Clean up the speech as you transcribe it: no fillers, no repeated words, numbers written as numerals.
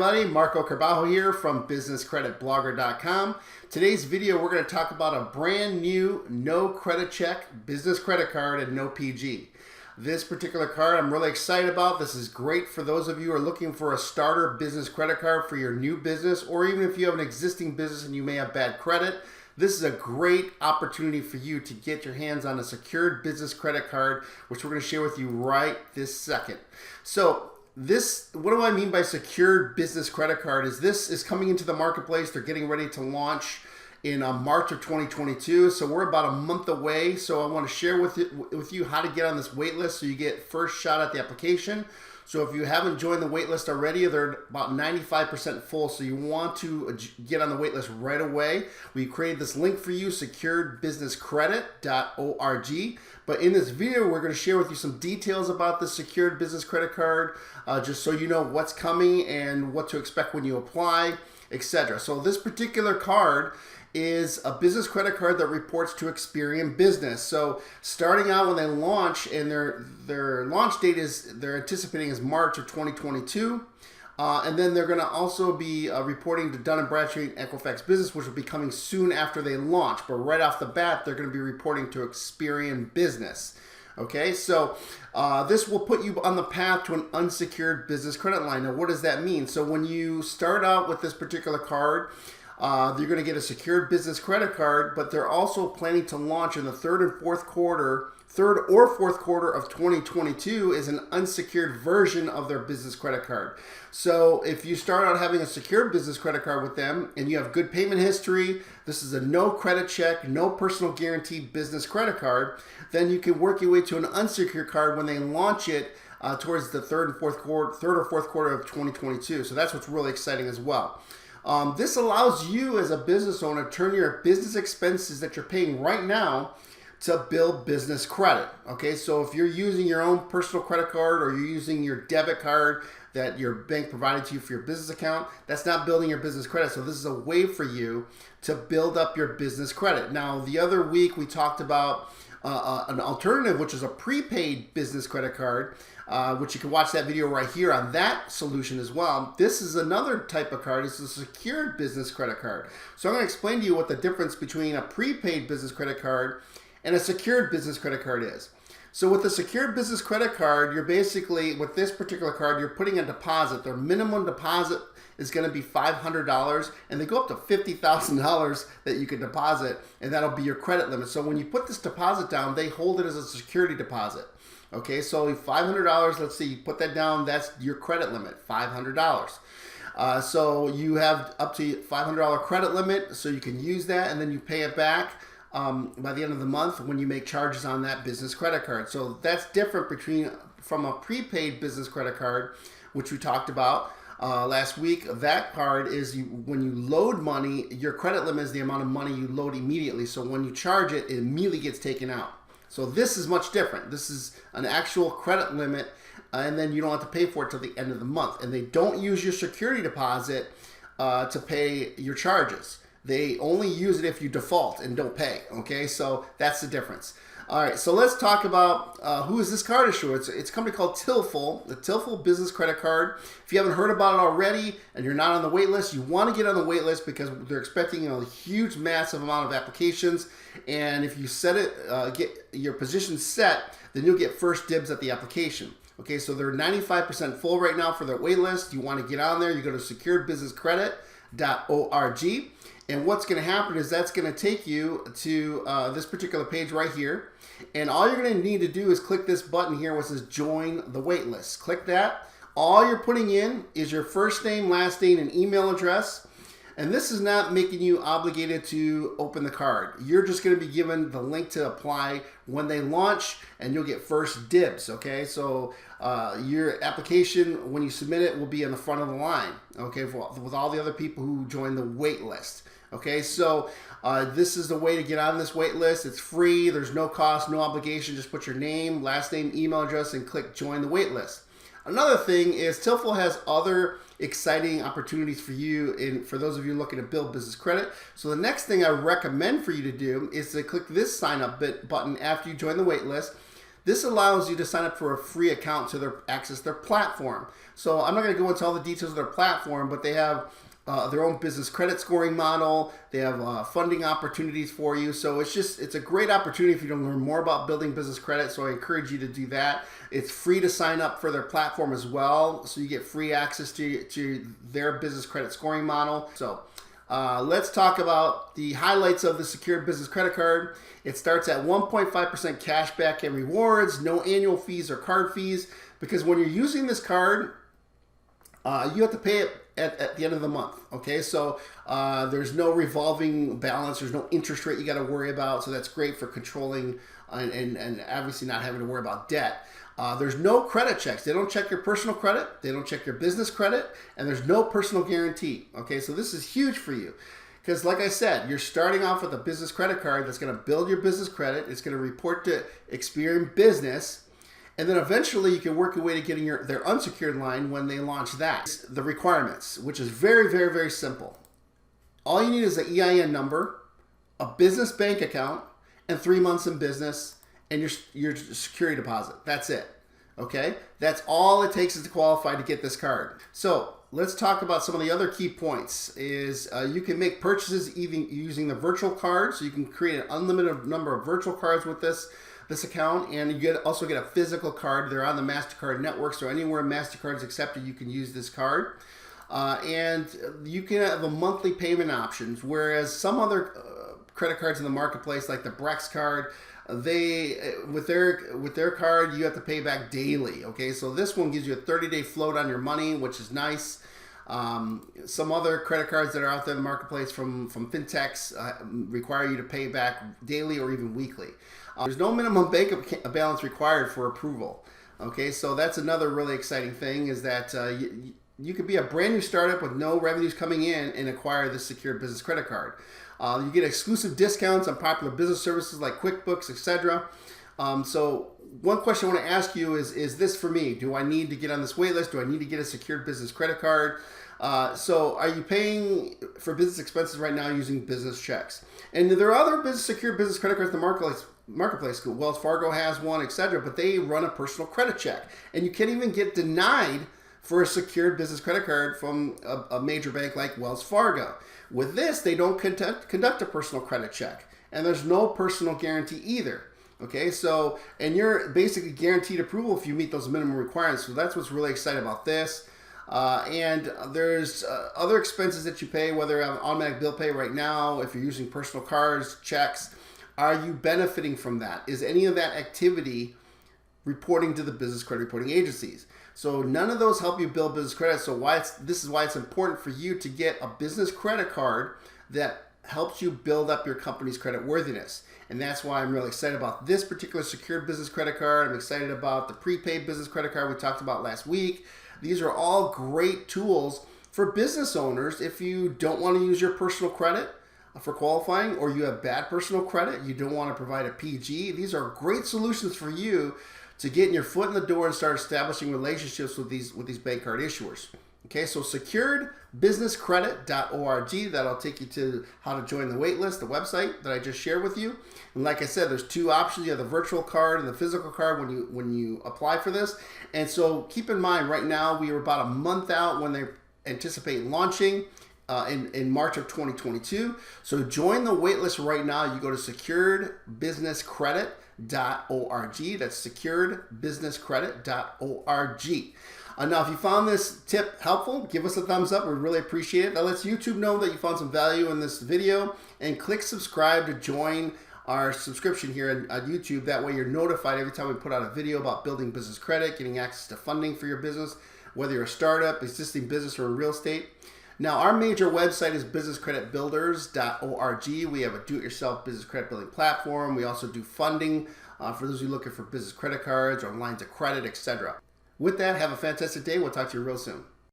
everybody, Marco Carbajo here from businesscreditblogger.com. Today's video we're going to talk about a brand new no credit check business credit card and no PG. This particular card I'm really excited about. This is great for those of you who are looking for a starter business credit card for your new business, or even if you have an existing business and you may have bad credit. This is a great opportunity for you to get your hands on a secured business credit card, which we're going to share with you right this second. So what do I mean by secured business credit card? This is coming into the marketplace. They're getting ready to launch in March of 2022. So we're about a month away. So I want to share with you how to get on this wait list so you get first shot at the application. So if you haven't joined the wait list already, they're about 95% full. So you want to get on the wait list right away. We created this link for you, securedbusinesscredit.org. But in this video, we're going to share with you some details about the secured business credit card, just so you know what's coming and what to expect when you apply, etc. So this particular card is a business credit card that reports to Experian Business. So starting out when they launch, and their launch date they're anticipating is March of 2022. And then they're going to also be reporting to Dun & Bradstreet and Equifax Business, which will be coming soon after they launch. But right off the bat, they're going to be reporting to Experian Business. Okay, so this will put you on the path to an unsecured business credit line. Now, what does that mean? So when you start out with this particular card, you're going to get a secured business credit card, but they're also planning to launch in the third or fourth quarter of 2022 is an unsecured version of their business credit card. So if you start out having a secured business credit card with them and you have good payment history, this is a no credit check, no personal guarantee business credit card, then you can work your way to an unsecured card when they launch it towards the third or fourth quarter of 2022. So that's what's really exciting as well. This allows you as a business owner to turn your business expenses that you're paying right now to build business credit. Okay, so if you're using your own personal credit card or you're using your debit card that your bank provided to you for your business account, that's not building your business credit. So this is a way for you to build up your business credit. Now, the other week we talked about an alternative, which is a prepaid business credit card, which you can watch that video right here on that solution as well. This is another type of card. It's a secured business credit card. So I'm going to explain to you what the difference between a prepaid business credit card and a secured business credit card is. So with the secured business credit card, you're basically, with this particular card, you're putting a deposit. Their minimum deposit is going to be $500, and they go up to $50,000 that you can deposit, and that'll be your credit limit. So when you put this deposit down, they hold it as a security deposit. Okay, so $500, let's see, you put that down, that's your credit limit, $500. So you have up to $500 credit limit, so you can use that, and then you pay it back by the end of the month when you make charges on that business credit card. So that's different from a prepaid business credit card, which we talked about last week. That card is when you load money, your credit limit is the amount of money you load immediately. So when you charge it, it immediately gets taken out. So this is much different. This is an actual credit limit, and then you don't have to pay for it till the end of the month. And they don't use your security deposit to pay your charges. They only use it if you default and don't pay. Okay, so that's the difference. All right, so let's talk about who is this card issuer. It's a company called Tillful, the Tillful Business Credit Card. If you haven't heard about it already and you're not on the wait list, you want to get on the wait list because they're expecting a huge, massive amount of applications. And if you get your position set, then you'll get first dibs at the application. Okay, so they're 95% full right now for their wait list. You want to get on there, you go to securedbusinesscredit.org. And what's going to happen is that's going to take you to this particular page right here. And all you're going to need to do is click this button here which says join the wait list. Click that. All you're putting in is your first name, last name, and email address. And this is not making you obligated to open the card. You're just going to be given the link to apply when they launch, and you'll get first dibs, okay? So your application, when you submit it, will be in the front of the line, okay, with all the other people who join the wait list. Okay, so this is the way to get on this wait list. It's free. There's no cost, no obligation. Just put your name, last name, email address, and click join the wait list. Another thing is Tillful has other exciting opportunities for you and for those of you looking to build business credit. So the next thing I recommend for you to do is to click this sign up button after you join the wait list. This allows you to sign up for a free account to access their platform. So I'm not going to go into all the details of their platform, but they have their own business credit scoring model. They have funding opportunities for you. So it's a great opportunity if you want to learn more about building business credit. So I encourage you to do that. It's free to sign up for their platform as well. So you get free access to their business credit scoring model. So let's talk about the highlights of the secured business credit card. It starts at 1.5% cash back and rewards, no annual fees or card fees, because when you're using this card, you have to pay it at the end of the month. Okay, so there's no revolving balance, there's no interest rate you got to worry about, so that's great for controlling and obviously not having to worry about debt. There's no credit checks. They don't check your personal credit, they don't check your business credit, and there's no personal guarantee. Okay, so this is huge for you because, like I said, you're starting off with a business credit card that's going to build your business credit. It's going to report to Experian Business, and then eventually you can work your way to getting their unsecured line when they launch that. The requirements, which is very, very, very simple. All you need is an EIN number, a business bank account, and 3 months in business, and your security deposit. That's it. Okay? That's all it takes is to qualify to get this card. So let's talk about some of the other key points. You can make purchases even using the virtual card, so you can create an unlimited number of virtual cards with this account, and you also get a physical card. They're on the MasterCard network, so anywhere MasterCard is accepted, you can use this card. And you can have a monthly payment options, whereas some other credit cards in the marketplace, like the Brex card, with their card, you have to pay back daily. Okay, so this one gives you a 30-day float on your money, which is nice. Some other credit cards that are out there in the marketplace from fintechs require you to pay back daily or even weekly. There's no minimum bank balance required for approval. Okay, so that's another really exciting thing, is that you could be a brand new startup with no revenues coming in and acquire this secured business credit card. You get exclusive discounts on popular business services like QuickBooks, etc. So one question I want to ask you is this for me? Do I need to get on this wait list? Do I need to get a secured business credit card? So are you paying for business expenses right now using business checks? And there are other secured business credit cards in the marketplace. Wells Fargo has one, etc. But they run a personal credit check. And you can't even get denied for a secured business credit card from a major bank like Wells Fargo. With this, they don't conduct a personal credit check, and there's no personal guarantee either. Okay, so, and you're basically guaranteed approval if you meet those minimum requirements. So that's what's really exciting about this. And there's other expenses that you pay, whether on automatic bill pay right now, if you're using personal cards, checks. Are you benefiting from that? Is any of that activity reporting to the business credit reporting agencies? So none of those help you build business credit. So this is why it's important for you to get a business credit card that helps you build up your company's credit worthiness. And that's why I'm really excited about this particular secured business credit card. I'm excited about the prepaid business credit card we talked about last week. These are all great tools for business owners if you don't want to use your personal credit for qualifying, or you have bad personal credit, you don't want to provide a PG. These are great solutions for you to get your foot in the door and start establishing relationships with these bank card issuers. Okay, so securedbusinesscredit.org, that'll take you to how to join the waitlist, the website that I just shared with you. And like I said, there's two options. You have the virtual card and the physical card when you apply for this. And so keep in mind, right now we are about a month out when they anticipate launching in March of 2022. So join the waitlist right now. You go to securedbusinesscredit.org. That's securedbusinesscredit.org. Now, if you found this tip helpful, give us a thumbs up. We really appreciate it. That lets YouTube know that you found some value in this video, and click subscribe to join our subscription here on YouTube. That way you're notified every time we put out a video about building business credit, getting access to funding for your business, whether you're a startup, existing business, or in real estate. Now, our major website is businesscreditbuilders.org. We have a do-it-yourself business credit building platform. We also do funding for those who are looking for business credit cards or lines of credit, etc. With that, have a fantastic day. We'll talk to you real soon.